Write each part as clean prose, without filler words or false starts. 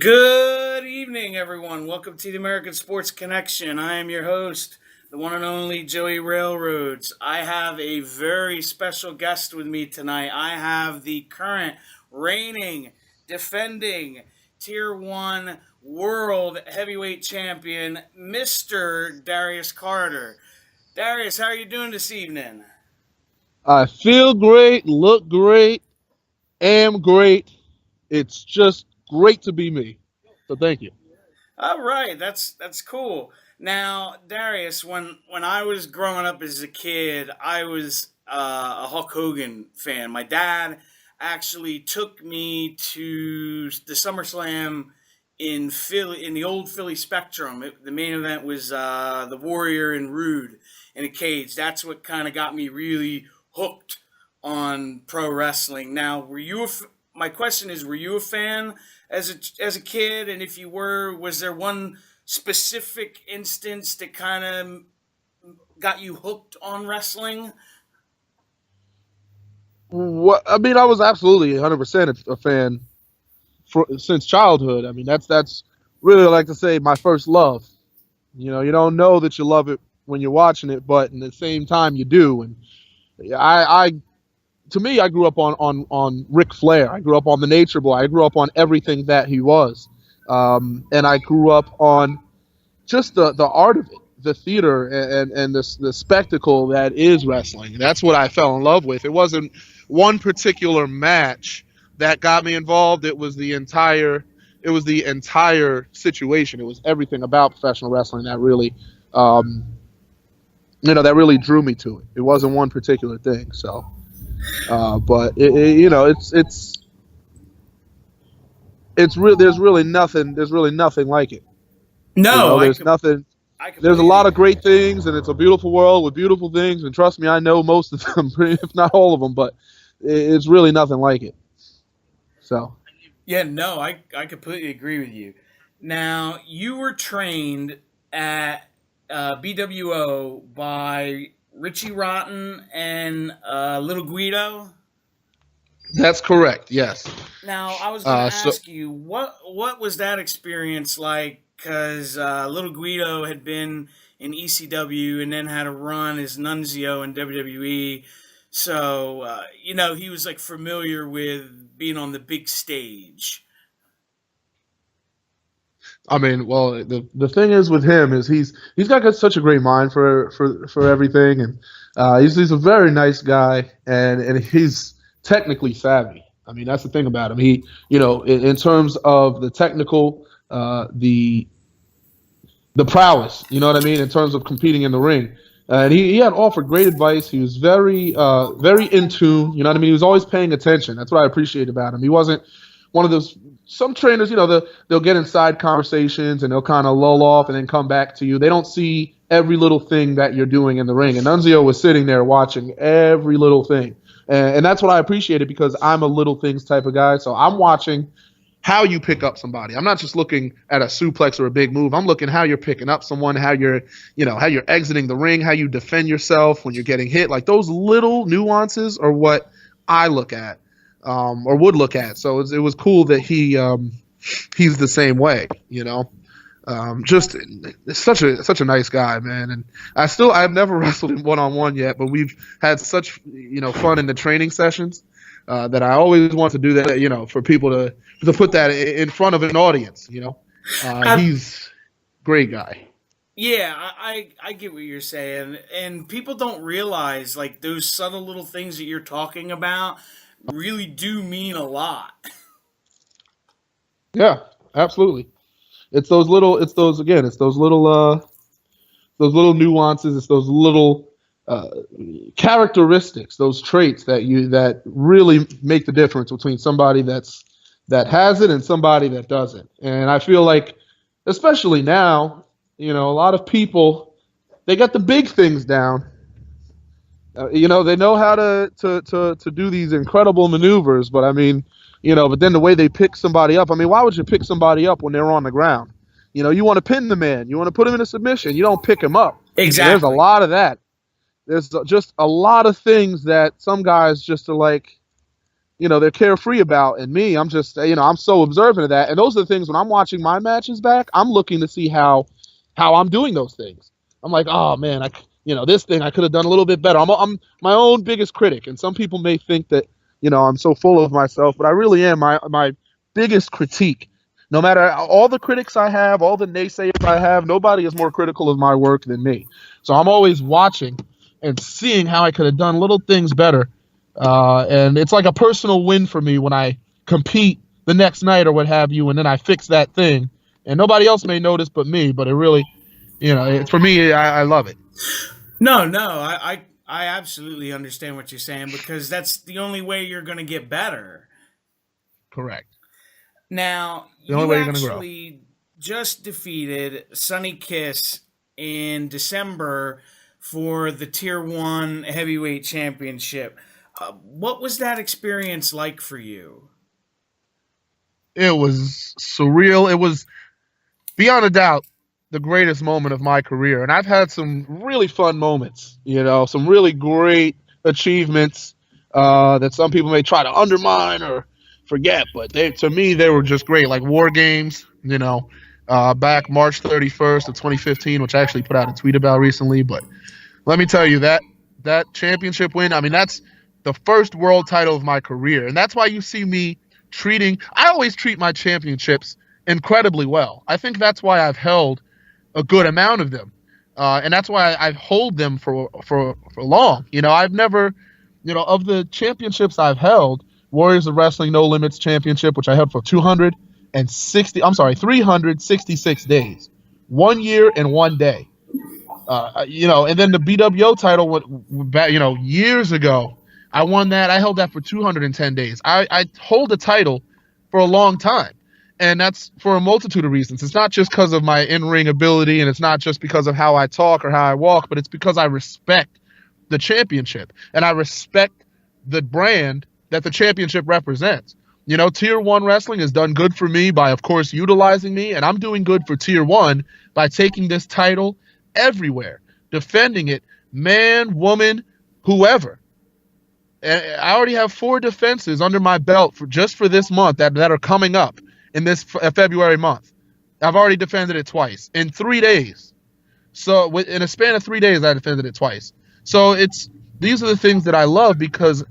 Good evening, everyone. Welcome to the American Sports Connection. I am your host, the one and only Joey Railroads. I have a very special guest with me tonight. I have the current reigning, defending Tier 1 World Heavyweight Champion, Mr. Darius Carter. Darius, how are you doing this evening? I feel great, look great, am great. It's just great to be me. So thank you. All right, that's cool. Now, Darius, when I was growing up as a kid, I was a Hulk Hogan fan. My dad actually took me to the SummerSlam in Philly, in the old Philly Spectrum. The main event was the Warrior and Rude in a cage. That's what kind of got me really hooked on pro wrestling. Now, my question is, were you a fan as a kid? And if you were, was there one specific instance that kind of got you hooked on wrestling? I was absolutely 100% a fan since childhood. I mean, that's really like to say my first love. You don't know that you love it when you're watching it, but in the same time you do. And I to me, I grew up on Ric Flair. I grew up on the Nature Boy. I grew up on everything that he was, and I grew up on just the art of it, the theater, and the spectacle that is wrestling. That's what I fell in love with. It wasn't one particular match that got me involved. It was the entire situation. It was everything about professional wrestling that really, that really drew me to it. It wasn't one particular thing. So. But it's real. There's really nothing. There's really nothing like it. No, There's nothing. I There's a completely lot of agree. great things, and it's a beautiful world with beautiful things. And trust me, I know most of them, if not all of them. But it's really nothing like it. So Yeah, no, I completely agree with you. Now, you were trained at BWO by Richie Rotten and Little Guido. that's correct. Yes. Now, I was going to So ask you, what was that experience like? Because Little Guido had been in ECW and then had a run as Nunzio in WWE. So, he was like familiar with being on the big stage. I mean, well, the thing is with him is he's got such a great mind for everything, and he's a very nice guy, and he's technically savvy. I mean, that's the thing about him. He, in terms of the technical, the prowess, you know what I mean, in terms of competing in the ring. And he had offered great advice. He was very in tune. You know what I mean. He was always paying attention. That's what I appreciate about him. He wasn't one of those. Some trainers, they'll get inside conversations and they'll kind of lull off and then come back to you. They don't see every little thing that you're doing in the ring. And Nunzio was sitting there watching every little thing, and that's what I appreciated because I'm a little things type of guy. So I'm watching how you pick up somebody. I'm not just looking at a suplex or a big move. I'm looking how you're picking up someone, how you're exiting the ring, how you defend yourself when you're getting hit. Like those little nuances are what I look at, or would look at. So it was cool that he's the same way. Just such a nice guy, man. And I've never wrestled him one on one yet, but we've had such fun in the training sessions that I always want to do that. For people to put that in front of an audience. I, He's a great guy. yeah, I get what you're saying, and people don't realize like those subtle little things that you're talking about really do mean a lot. Yeah, absolutely. It's those little nuances. It's those little uh, characteristics, those traits that really make the difference between somebody that has it and somebody that doesn't. And I feel like, especially now, a lot of people they got the big things down. They know how to do these incredible maneuvers, but I mean, but then the way they pick somebody up. I mean, why would you pick somebody up when they're on the ground? You want to pin the man. You want to put him in a submission. You don't pick him up. And there's a Exactly. lot of that. There's just a lot of things that some guys just are like, they're carefree about. And me, I'm just, I'm so observant of that. And those are the things when I'm watching my matches back, I'm looking to see how I'm doing those things. I'm like, oh man, this thing I could have done a little bit better. I'm my own biggest critic, and some people may think that I'm so full of myself, but I really am my biggest critique. No matter all the critics I have, all the naysayers I have, nobody is more critical of my work than me. So I'm always watching and seeing how I could have done little things better. And it's like a personal win for me when I compete the next night or what have you, and then I fix that thing. And nobody else may notice but me, but it really, for me, I love it. No, no, I absolutely understand what you're saying because that's the only way you're going to get better. Correct. Now, The only you way you're going to grow. actually just defeated Sunny Kiss in December for the Tier 1 Heavyweight Championship. What was that experience like for you? It was surreal. It was, beyond a doubt, the greatest moment of my career. And I've had some really fun moments, some really great achievements that some people may try to undermine or forget. But to me, they were just great. Like War Games, back March 31st of 2015, which I actually put out a tweet about recently. But let me tell you, that championship win, I mean, that's the first world title of my career. And that's why you see me I always treat my championships incredibly well. I think that's why I've held a good amount of them. And that's why I hold them for long. I've never, of the championships I've held, Warriors of Wrestling No Limits Championship, which I held for 366 days, 1 year and 1 day. And then the BWO title, years ago, I won that. I held that for 210 days. I hold a title for a long time. And that's for a multitude of reasons. It's not just because of my in-ring ability, and it's not just because of how I talk or how I walk, but it's because I respect the championship. And I respect the brand that the championship represents. Tier 1 wrestling has done good for me by, of course, utilizing me. And I'm doing good for Tier 1 by taking this title everywhere, defending it, man, woman, whoever. I already have 4 defenses under my belt just for this month that are coming up in this February month. I've already defended it twice in 3 days. So in a span of 3 days, I defended it twice. So these are the things that I love because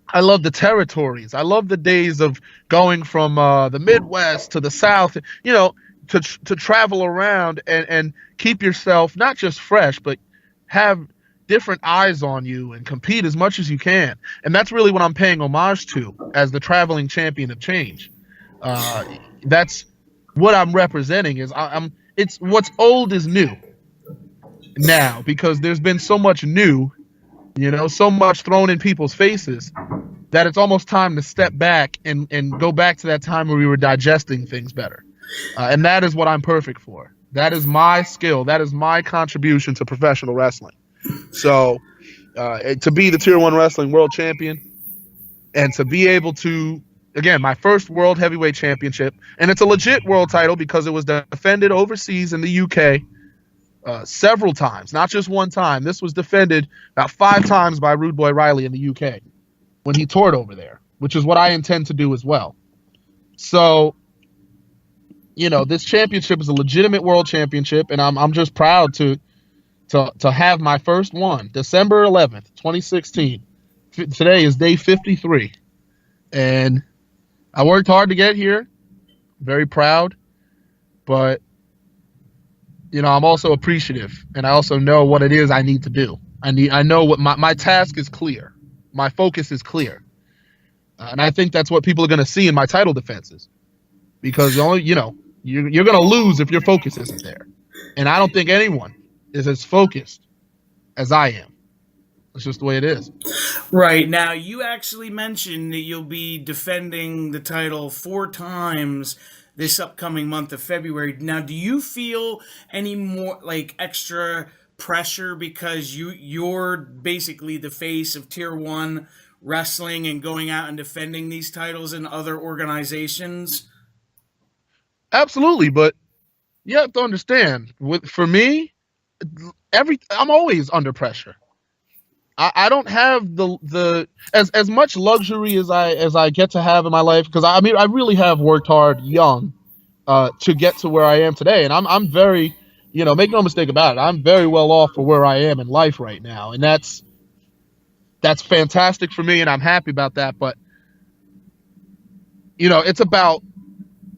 I love the territories. I love the days of going from the Midwest to the South, to travel around and keep yourself not just fresh, but have different eyes on you and compete as much as you can. And that's really what I'm paying homage to as the traveling champion of change. That's what I'm representing. It's what's old is new now because there's been so much new, so much thrown in people's faces that it's almost time to step back and go back to that time where we were digesting things better. And that is what I'm perfect for. That is my skill. That is my contribution to professional wrestling. So to be the Tier 1 Wrestling World Champion and to be able to, again, my first World Heavyweight Championship, and it's a legit world title because it was defended overseas in the UK several times, not just one time. This was defended about 5 times by Rude Boy Riley in the UK when he toured over there, which is what I intend to do as well. So, this championship is a legitimate world championship, and I'm just proud to have my first one, December 11th, 2016. Today is day 53. And I worked hard to get here. Very proud. But, I'm also appreciative. And I also know what it is I need to do. I know what my task is clear. My focus is clear. And I think that's what people are going to see in my title defenses. Because, you're going to lose if your focus isn't there. And I don't think anyone is as focused as I am. It's just the way it is. Right. Now, you actually mentioned that you'll be defending the title 4 times this upcoming month of February. Now, do you feel any more extra pressure because you're basically the face of Tier 1 wrestling and going out and defending these titles in other organizations? Absolutely, but you have to understand, for me, I'm always under pressure. I don't have the as much luxury as I get to have in my life, because I mean I really have worked hard young to get to where I am today, and I'm very, make no mistake about it, I'm very well off for where I am in life right now, and that's fantastic for me, and I'm happy about that. But it's about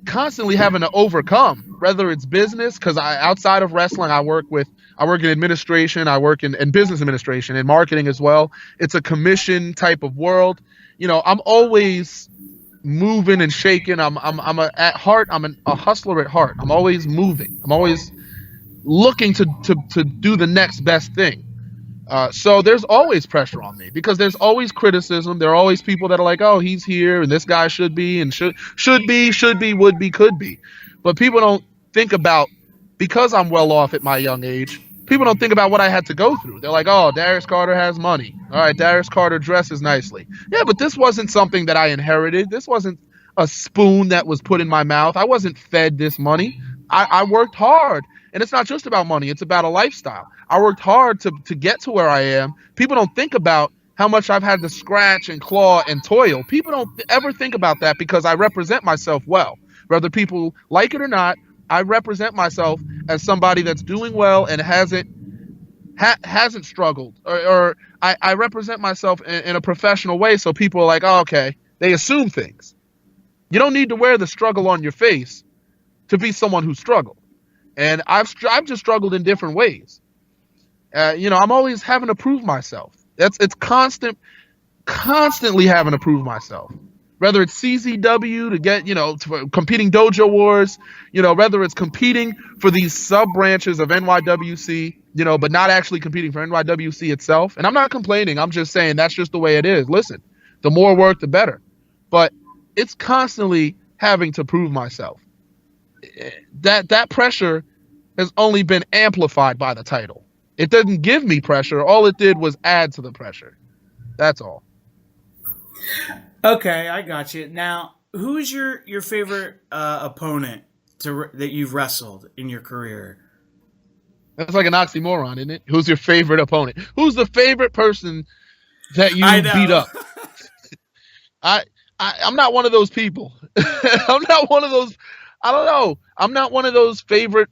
constantly having to overcome, whether it's business, because I outside of wrestling I work in administration, I work in business administration and marketing as well. It's a commission type of world. I'm always moving and shaking. At heart, a hustler at heart. I'm always moving. I'm always looking to do the next best thing. So there's always pressure on me, because there's always criticism. There are always people that are like, "Oh, he's here, and this guy should be, and should be, would be, could be." But people don't think about, because I'm well off at my young age. People don't think about what I had to go through. They're like, "Oh, Darius Carter has money. All right, Darius Carter dresses nicely." Yeah, but this wasn't something that I inherited. This wasn't a spoon that was put in my mouth. I wasn't fed this money. I worked hard. And it's not just about money, it's about a lifestyle. I worked hard to get to where I am. People don't think about how much I've had to scratch and claw and toil. People don't ever think about that, because I represent myself well. Whether people like it or not, I represent myself as somebody that's doing well and hasn't struggled. Or I represent myself in a professional way, so people are like, "Oh, okay." They assume things. You don't need to wear the struggle on your face to be someone who struggled. And I've just struggled in different ways. I'm always having to prove myself. It's constantly having to prove myself. Whether it's CZW to get, to competing dojo wars, whether it's competing for these sub branches of NYWC, but not actually competing for NYWC itself. And I'm not complaining. I'm just saying that's just the way it is. Listen, the more work, the better. But it's constantly having to prove myself. That pressure has only been amplified by the title. It doesn't give me pressure. All it did was add to the pressure. That's all. Okay, I got you. Now, who's your favorite opponent that you've wrestled in your career? That's like an oxymoron, isn't it? Who's your favorite opponent? Who's the favorite person that you I beat know. up? I, I'm not one of those people. I'm not one of those. I don't know. I'm not one of those favorite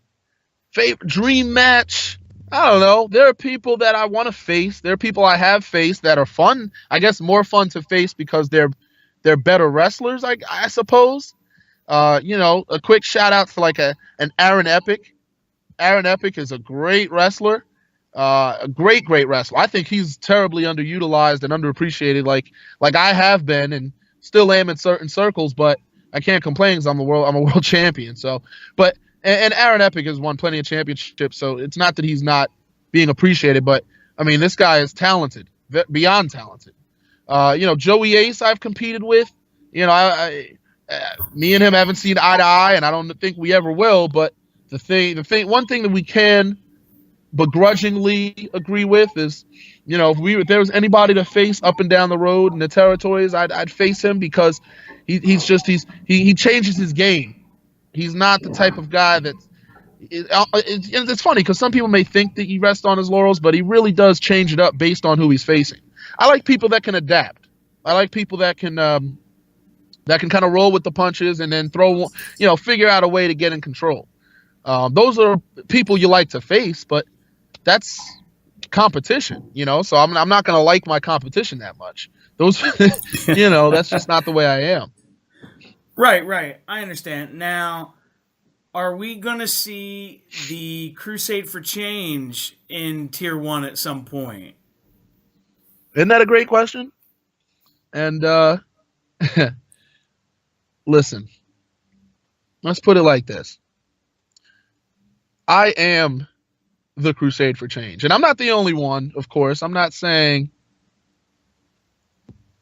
dream match. I don't know. There are people that I want to face. There are people I have faced that are fun. I guess more fun to face because they're better wrestlers. I suppose. A quick shout out to like an Aaron Epic. Aaron Epic is a great wrestler. A great wrestler. I think he's terribly underutilized and underappreciated, like I have been and still am in certain circles. But I can't complain because I'm a world champion. So, but and Aaron Epic has won plenty of championships, so it's not that he's not being appreciated. But I mean, this guy is talented, beyond talented. Joey Ace I've competed with. Me and him haven't seen eye to eye, and I don't think we ever will. But one thing that we can begrudgingly agree with is, if there was anybody to face up and down the road in the territories, I'd face him, because he changes his game. He's not the type of guy it's funny because some people may think that he rests on his laurels, but he really does change it up based on who he's facing. I like people that can adapt. I like people that can kind of roll with the punches and then figure out a way to get in control. Those are people you like to face, but that's competition, so I'm not going to like my competition that much. Those, that's just not the way I am. Right. I understand. Now, are we going to see the Crusade for Change in Tier 1 at some point? Isn't that a great question? And listen, let's put it like this. I am the Crusade for Change. And I'm not the only one, of course. I'm not saying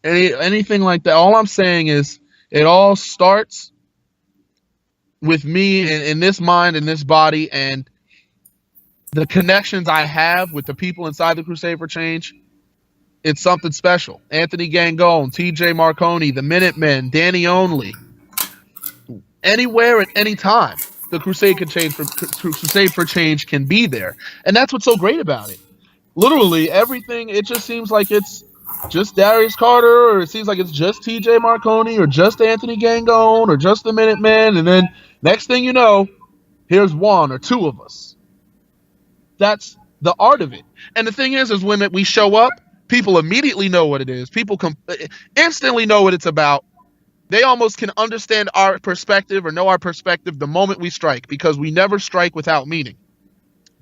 anything like that. All I'm saying is it all starts with me in this mind, in this body, and the connections I have with the people inside the Crusade for Change. It's something special. Anthony Gangone, TJ Marconi, the Minutemen, Danny Only. Anywhere at any time, the Crusade for Change can be there. And that's what's so great about it. Literally everything. It just seems like it's just Darius Carter, or it seems like it's just T.J. Marconi, or just Anthony Gangone, or just the Minutemen, and then next thing you know, here's one or two of us. That's the art of it. And the thing is when we show up, people immediately know what it is. People instantly know what it's about. They almost can understand our perspective or know our perspective the moment we strike, because we never strike without meaning.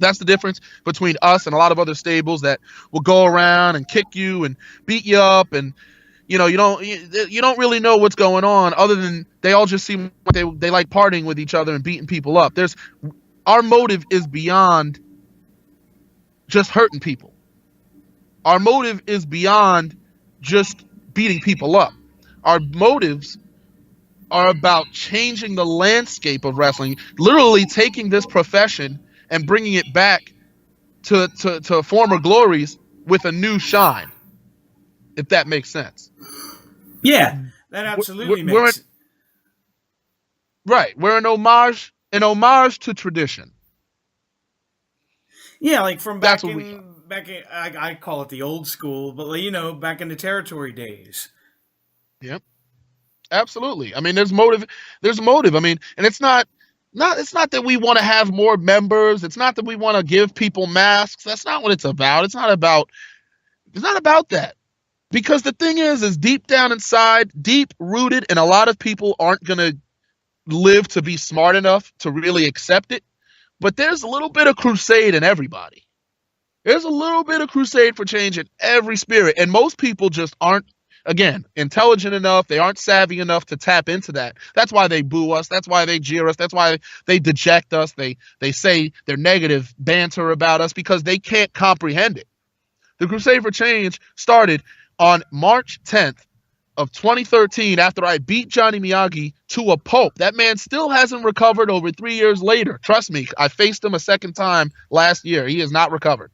That's the difference between us and a lot of other stables that will go around and kick you and beat you up, and you don't really know what's going on, other than they all just seem like they like partying with each other and beating people up. Our motive is beyond just hurting people. Our motive is beyond just beating people up. Our motives are about changing the landscape of wrestling, literally taking this profession and bringing it back to former glories with a new shine, if that makes sense. Yeah, that absolutely makes. Right, we're an homage to tradition. Yeah, like from back in I call it the old school, but back in the territory days. Yep, absolutely. I mean, there's motive. I mean, and it's not that we want to have more members. It's not that we want to give people masks. That's not what it's about. It's not about that. Because the thing is deep down inside, deep rooted, and a lot of people aren't going to live to be smart enough to really accept it. But there's a little bit of crusade in everybody. There's a little bit of crusade for change in every spirit. And most people just aren't, again, intelligent enough. They aren't savvy enough to tap into that. That's why they boo us. That's why they jeer us. That's why they deject us. They say their negative banter about us, because they can't comprehend it. The crusade for change started on March 10th of 2013 after I beat Johnny Miyagi to a pulp. That man still hasn't recovered over 3 years later. Trust me, I faced him a second time last year. He has not recovered.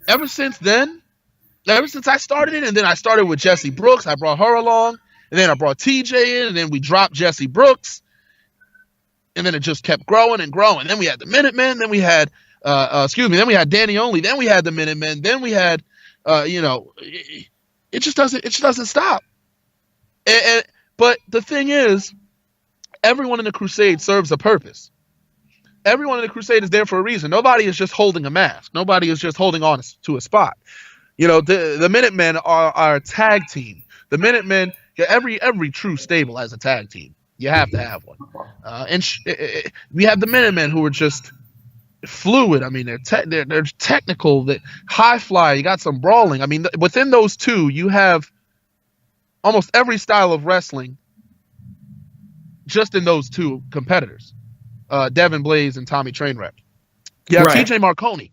Ever since I started it, and then I started with Jesse Brooks. I brought her along, and then I brought TJ in, and then we dropped Jesse Brooks, and then it just kept growing and growing. Then we had the Minutemen, then we had then we had Danny Only, then we had the Minutemen, then we had it just doesn't stop. But the thing is, everyone in the crusade serves a purpose. Everyone in the crusade is there for a reason. Nobody is just holding a mask. Nobody is just holding on to a spot. The Minutemen are a tag team. The Minutemen, every true stable has a tag team. You have to have one. We have the Minutemen, who are just fluid. I mean, they're technical, that high fly. You got some brawling. I mean, within those two, you have almost every style of wrestling just in those two competitors, Devin Blaze and Tommy Trainwreck. You have TJ Marconi.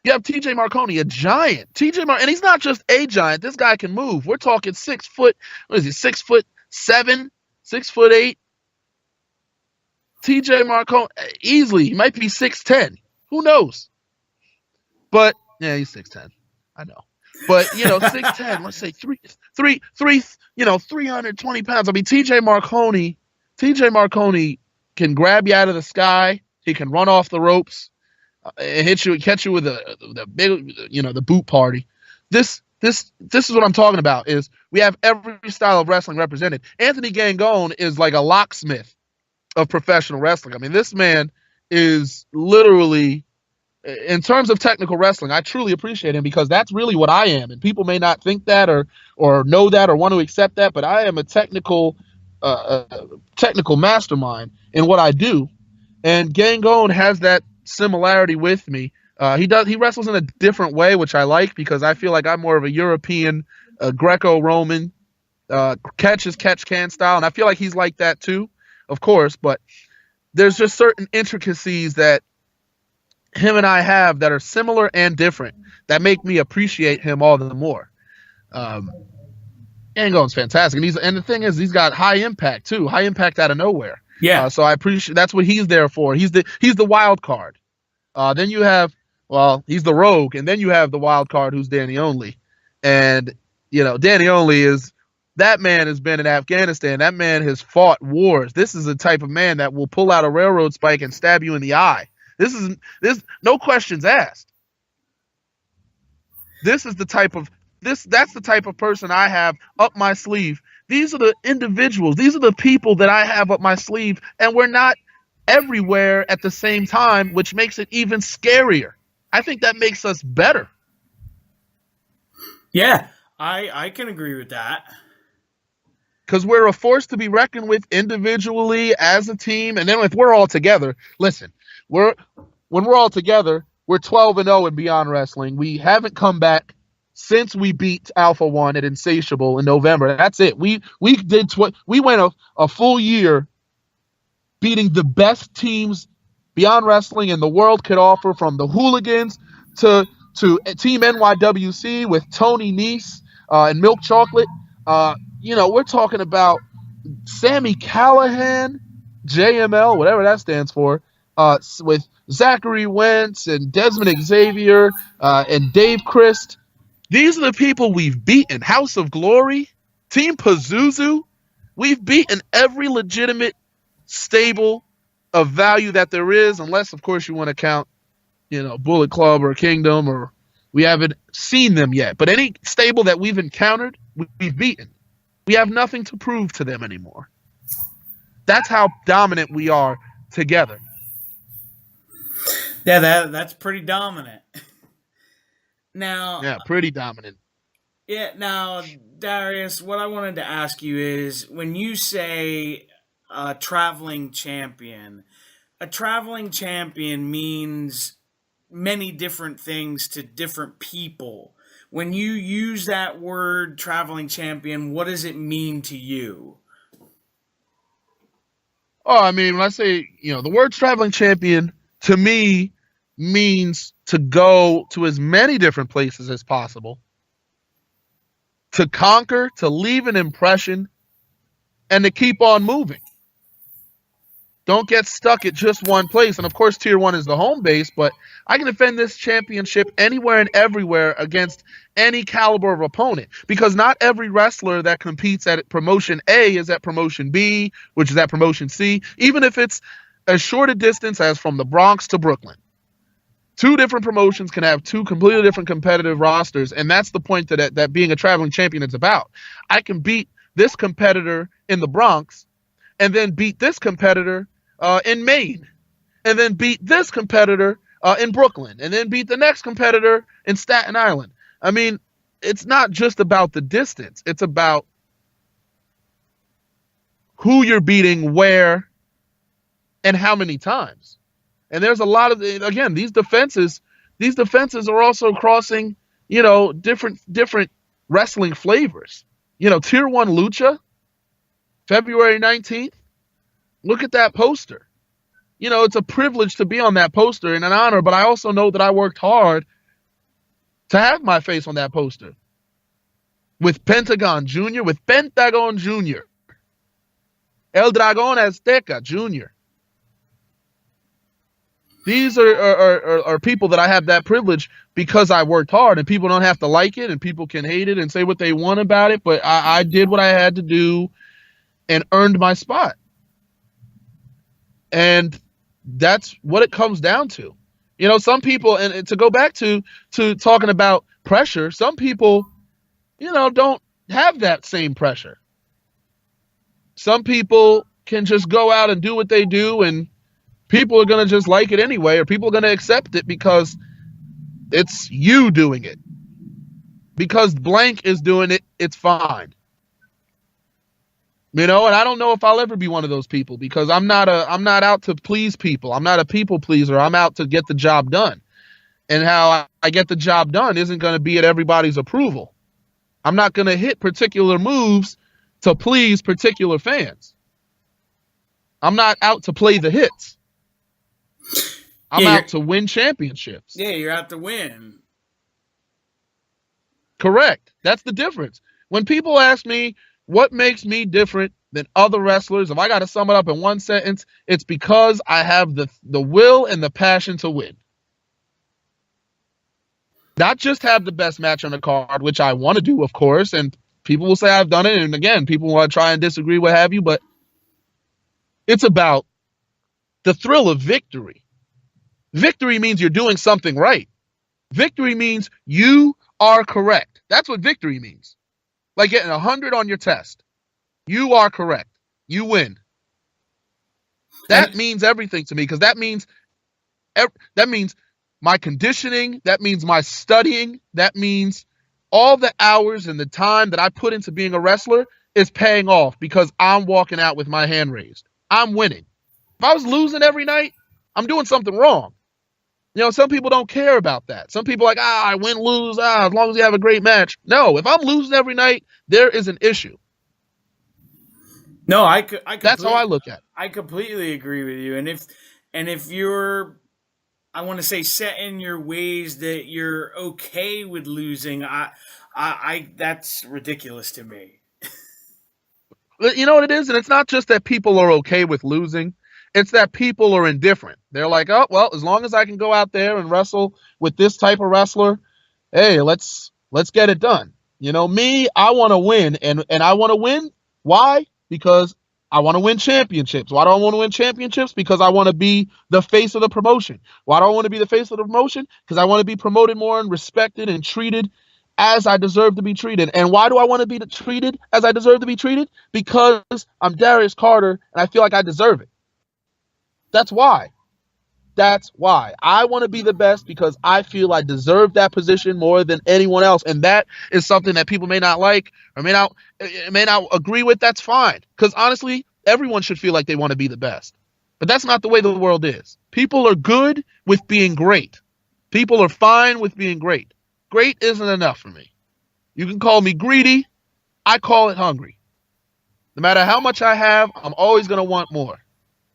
You have TJ Marconi, a giant. And he's not just a giant. This guy can move. We're talking 6 foot. What is he? 6'7", 6'8". TJ Marconi, easily. He might be 6'10". Who knows? But yeah, he's 6'10". I know. But 6'10". Let's say 320 pounds. I mean, TJ Marconi can grab you out of the sky. He can run off the ropes and catch you with the big, the boot party. This is what I'm talking about. Is we have every style of wrestling represented. Anthony Gangone is like a locksmith of professional wrestling. I mean, this man is literally, in terms of technical wrestling, I truly appreciate him, because that's really what I am. And people may not think that or know that or want to accept that, but I am a technical mastermind in what I do. And Gangone has that similarity with me. He wrestles in a different way, which I like, because I feel like I'm more of a European, Greco-Roman, catch can style, and I feel like he's like that too, of course. But there's just certain intricacies that him and I have that are similar and different that make me appreciate him all the more. Gangone's fantastic, and the thing is, he's got high impact too, high impact out of nowhere. Yeah. So I appreciate, that's what he's there for. He's the wild card. Then you have, he's the rogue, and then you have the wild card, who's Danny Only. And Danny Only that man has been in Afghanistan. That man has fought wars. This is the type of man that will pull out a railroad spike and stab you in the eye. This no questions asked. This is the type of that's the type of person I have up my sleeve. These are the individuals, these are the people that I have up my sleeve, and we're not everywhere at the same time, which makes it even scarier. I think that makes us better. Yeah, I can agree with that. Because we're a force to be reckoned with individually as a team, and then if we're all together, listen, we're when we're all together, we're 12-0 in Beyond Wrestling. We haven't come back since we beat Alpha One at Insatiable in November. That's it. We went a full year beating the best teams Beyond Wrestling and the world could offer, from the Hooligans to Team NYWC with Tony Nese and Milk Chocolate. We're talking about Sammy Callahan, JML, whatever that stands for, with Zachary Wentz and Desmond Xavier and Dave Christ. These are the people we've beaten. House of Glory, Team Pazuzu. We've beaten every legitimate stable of value that there is, unless, of course, you want to count, Bullet Club or Kingdom, or we haven't seen them yet. But any stable that we've encountered, we've beaten. We have nothing to prove to them anymore. That's how dominant we are together. Yeah, that's pretty dominant. Now, Yeah, pretty dominant. yeah, now, Darius, what I wanted to ask you is, when you say traveling champion, a traveling champion means many different things to different people. When you use that word traveling champion, what does it mean to you? Oh, I mean, when I say, the word traveling champion, to me, means to go to as many different places as possible, to conquer, to leave an impression, and to keep on moving. Don't get stuck at just one place. And of course, Tier 1 is the home base, but I can defend this championship anywhere and everywhere against any caliber of opponent, because not every wrestler that competes at promotion A is at promotion B, which is at promotion C, even if it's as short a distance as from the Bronx to Brooklyn. Two different promotions can have two completely different competitive rosters, and that's the point that being a traveling champion is about. I can beat this competitor in the Bronx, and then beat this competitor in Maine, and then beat this competitor in Brooklyn, and then beat the next competitor in Staten Island. I mean, it's not just about the distance. It's about who you're beating, where, and how many times. And there's a lot of, again, these defenses are also crossing, different wrestling flavors. Tier 1 Lucha, February 19th. Look at that poster. It's a privilege to be on that poster and an honor, but I also know that I worked hard to have my face on that poster. With Pentagon Jr., with Pentagon Jr., El Dragón Azteca Jr. These are people that I have that privilege because I worked hard, and people don't have to like it, and people can hate it and say what they want about it, but I did what I had to do and earned my spot. And that's what it comes down to. Some people, and to go back to talking about pressure, some people, don't have that same pressure. Some people can just go out and do what they do, and people are going to just like it anyway, or people are going to accept it because it's you doing it. Because blank is doing it, it's fine. And I don't know if I'll ever be one of those people, because I'm not out to please people. I'm not a people pleaser. I'm out to get the job done. And how I get the job done isn't going to be at everybody's approval. I'm not going to hit particular moves to please particular fans. I'm not out to play the hits. I'm out to win championships. Yeah, you're out to win. Correct. That's the difference. When people ask me what makes me different than other wrestlers, if I got to sum it up in one sentence, it's because I have the will and the passion to win. Not just have the best match on the card, which I want to do, of course, and people will say I've done it, and again, people want to try and disagree, what have you, but it's about the thrill of victory. Victory means you're doing something right. Victory means you are correct. That's what victory means. Like getting 100 on your test. You are correct. You win. And That means everything to me because that means my conditioning, that means my studying, that means all the hours and the time that I put into being a wrestler is paying off because I'm walking out with my hand raised. I'm winning. If I was losing every night, I'm doing something wrong. Some people don't care about that. Some people are like, I win, lose, as long as you have a great match. No, if I'm losing every night, there is an issue. no, That's how I look at it. I completely agree with you. And if you're, I want to say, set in your ways that you're okay with losing, I that's ridiculous to me. You know what it is? And it's not just that people are okay with losing. It's that people are indifferent. They're like, oh, well, as long as I can go out there and wrestle with this type of wrestler, hey, let's get it done. Me, I want to win. And I want to win. Why? Because I want to win championships. Why do I want to win championships? Because I want to be the face of the promotion. Why do I want to be the face of the promotion? Because I want to be promoted more and respected and treated as I deserve to be treated. And why do I want to be treated as I deserve to be treated? Because I'm Darius Carter and I feel like I deserve it. That's why. That's why. I want to be the best because I feel I deserve that position more than anyone else. And that is something that people may not like or may not agree with. That's fine. Because honestly, everyone should feel like they want to be the best. But that's not the way the world is. People are good with being great. People are fine with being great. Great isn't enough for me. You can call me greedy. I call it hungry. No matter how much I have, I'm always going to want more.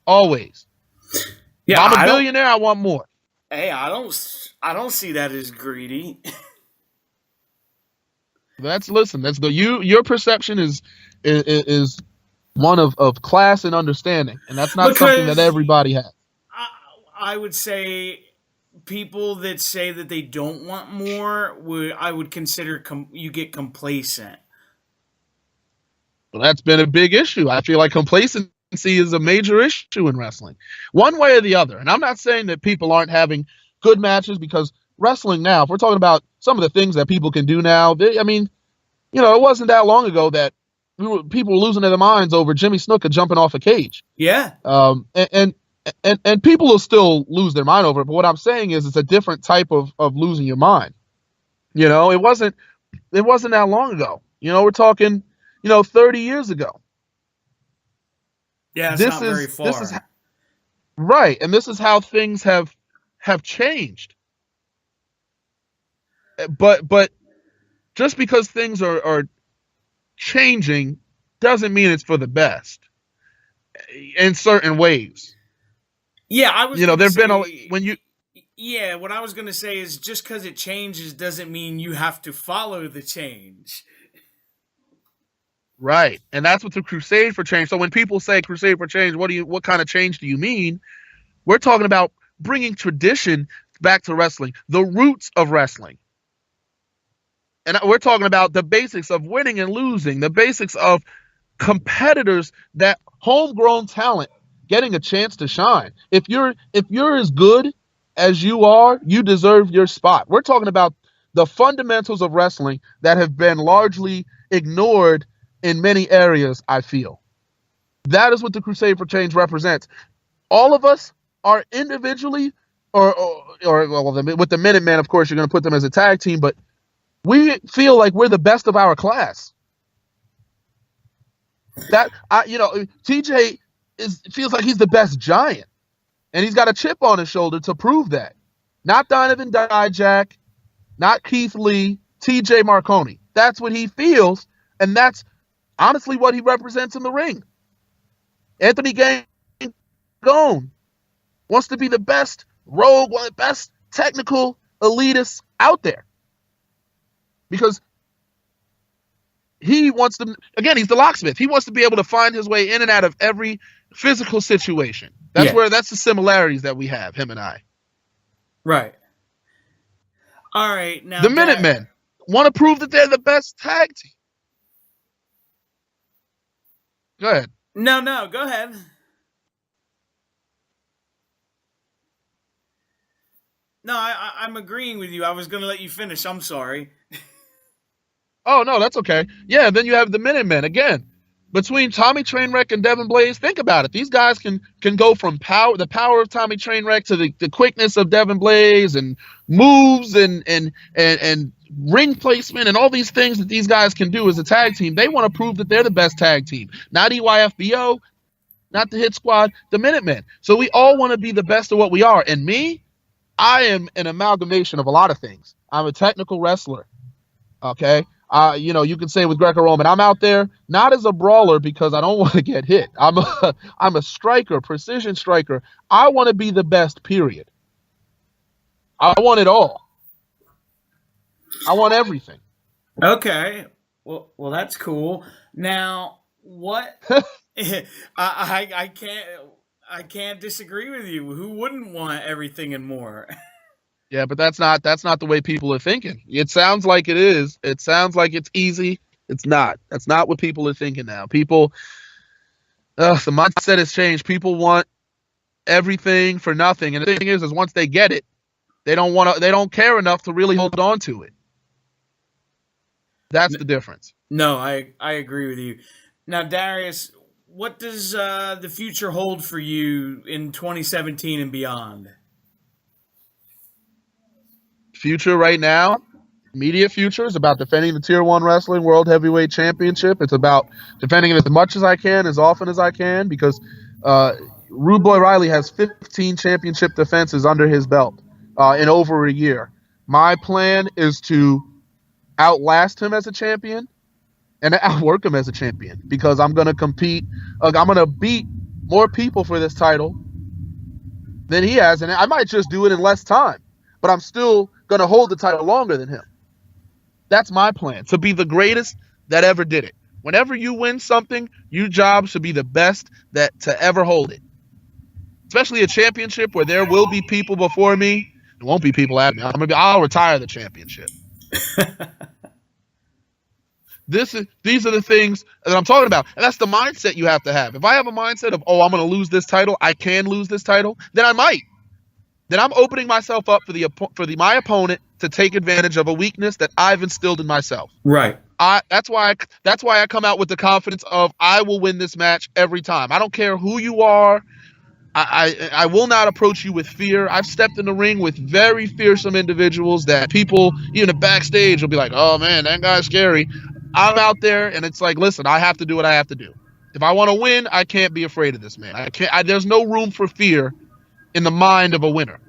Always. Yeah, if I'm a I don't. billionaire, I want more. Hey, I don't see that as greedy. Listen. That's your perception is one of class and understanding, and that's not something that Because everybody has. I would say people that say that they don't want more I would consider you get complacent. Well, that's been a big issue. I feel like complacency is a major issue in wrestling, one way or the other. And I'm not saying that people aren't having good matches because wrestling now, if we're talking about some of the things that people can do now, it wasn't that long ago that people were losing their minds over Jimmy Snuka jumping off a cage. Yeah. And people will still lose their mind over it. But what I'm saying is it's a different type of losing your mind. It wasn't that long ago. We're talking, 30 years ago. Yeah, it's This not very is far. right. And this is how things have changed. But just because things are changing doesn't mean it's for the best in certain ways. Yeah, I was going to There've been say. when you Yeah, what I was going to say is just because it changes doesn't mean you have to follow the change. right, and that's what the crusade for change. So when people say crusade for change, what kind of change do you mean? We're talking about bringing tradition back to wrestling, the roots of wrestling. And we're talking about the basics of winning and losing, the basics of competitors, that homegrown talent getting a chance to shine. If you're as good as you are, you deserve your spot. We're talking about the fundamentals of wrestling that have been largely ignored in many areas, I feel. That is what the Crusade for Change represents. All of us are individually with the Minutemen, of course, you're going to put them as a tag team, but we feel like we're the best of our class. TJ feels like he's the best giant, and he's got a chip on his shoulder to prove that. Not Donovan Dijak, not Keith Lee, TJ Marconi. That's what he feels, and that's honestly what he represents in the ring. Anthony Gone wants to be the best rogue, one of the best technical elitists out there, because he wants to, again, he's the locksmith. He wants to be able to find his way in and out of every physical situation. That's Yeah. the similarities that we have, him and I. Right. All right. Now The that. Minutemen want to prove that they're the best tag team. Go ahead. No, no, go ahead. No, I'm agreeing with you. I was going to let you finish. I'm sorry. Oh no, that's okay. Yeah, then you have the Minutemen again. Between Tommy Trainwreck and Devin Blaze, think about it. These guys can go from the power of Tommy Trainwreck to the quickness of Devin Blaze and moves and ring placement and all these things that these guys can do as a tag team. They want to prove that they're the best tag team. Not EYFBO, not the Hit Squad, the Minutemen. So we all want to be the best of what we are. And me, I am an amalgamation of a lot of things. I'm a technical wrestler. Okay. You can say with Greco-Roman, I'm out there not as a brawler because I don't want to get hit. I'm a striker, precision striker. I want to be the best, period. I want it all. I want everything. Okay. Well, that's cool. Now, what? I can't disagree with you. Who wouldn't want everything and more? Yeah, but that's not the way people are thinking. It sounds like it is. It sounds like it's easy. It's not. That's not what people are thinking now. People, the mindset has changed. People want everything for nothing, and the thing is once they get it, they don't care enough to really hold on to it. That's the difference. No, I agree with you. Now, Darius, what does the future hold for you in 2017 and beyond? Future right now, immediate future is about defending the Tier 1 Wrestling World Heavyweight Championship. It's about defending it as much as I can, as often as I can, because Rude Boy Riley has 15 championship defenses under his belt in over a year. My plan is to outlast him as a champion and outwork him as a champion, because I'm going to compete. I'm going to beat more people for this title than he has, and I might just do it in less time, but I'm still going to hold the title longer than him. That's my plan, to be the greatest that ever did it. Whenever you win something, your job should be the best to ever hold it. Especially a championship where there will be people before me. There won't be people after me. I'll retire the championship. These are the things that I'm talking about. And that's the mindset you have to have. If I have a mindset of, I'm going to lose this title, I can lose this title, then I might. Then I'm opening myself up for my opponent to take advantage of a weakness that I've instilled in myself. Right. That's why I come out with the confidence of, I will win this match every time. I don't care who you are. I will not approach you with fear. I've stepped in the ring with very fearsome individuals that people, even backstage, will be like, oh man, that guy's scary. I'm out there and it's like, listen, I have to do what I have to do. If I want to win, I can't be afraid of this man. There's no room for fear in the mind of a winner.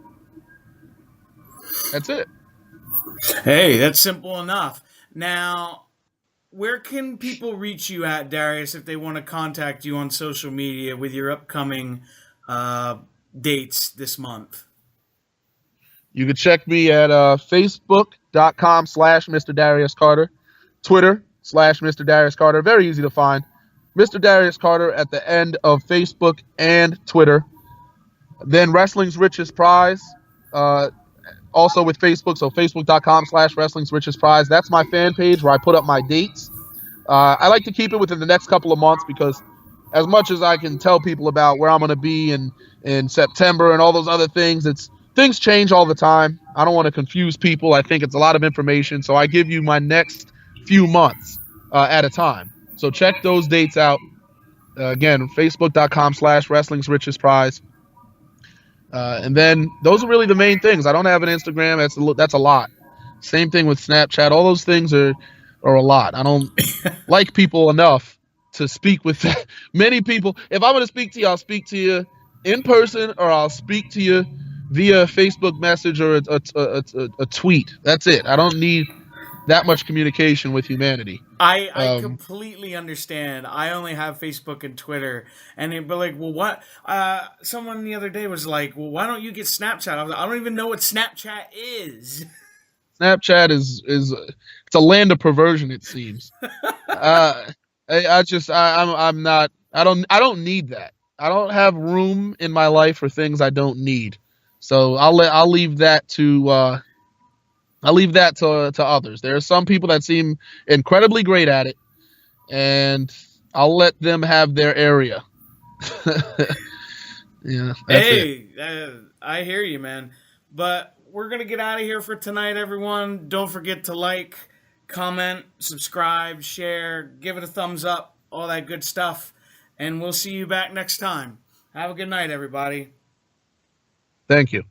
That's it. Hey, that's simple enough. Now, where can people reach you at, Darius, if they want to contact you on social media with your upcoming dates this month? You can check me at facebook.com/Mr. Darius Carter, Twitter/Mr. Darius Carter. Very easy to find. Mr. Darius Carter at the end of Facebook and Twitter. Then Wrestling's Richest Prize, also with Facebook. So facebook.com/Wrestling's Richest Prize. That's my fan page where I put up my dates. I like to keep it within the next couple of months, because as much as I can tell people about where I'm going to be in September and all those other things, things change all the time. I don't want to confuse people. I think it's a lot of information. So I give you my next few months at a time. So check those dates out. Again, facebook.com/Wrestling's Richest Prize. And then those are really the main things. I don't have an Instagram. That's a lot. Same thing with Snapchat. All those things are a lot. I don't like people enough to speak with many people. If I'm going to speak to you, I'll speak to you in person, or I'll speak to you via Facebook message or a tweet. That's it. I don't need that much communication with humanity. I completely understand. I only have Facebook and Twitter, and it'd be like, well, what? Someone the other day was like, well, why don't you get Snapchat? I was like, I don't even know what Snapchat is. Snapchat is it's a land of perversion, it seems. I'm not. I don't need that. I don't have room in my life for things I don't need. So I'll leave that to others. There are some people that seem incredibly great at it, and I'll let them have their area. Yeah. Hey, I hear you, man. But we're gonna get out of here for tonight, everyone. Don't forget to like, comment, subscribe, share, give it a thumbs up, all that good stuff, and we'll see you back next time. Have a good night, everybody. Thank you.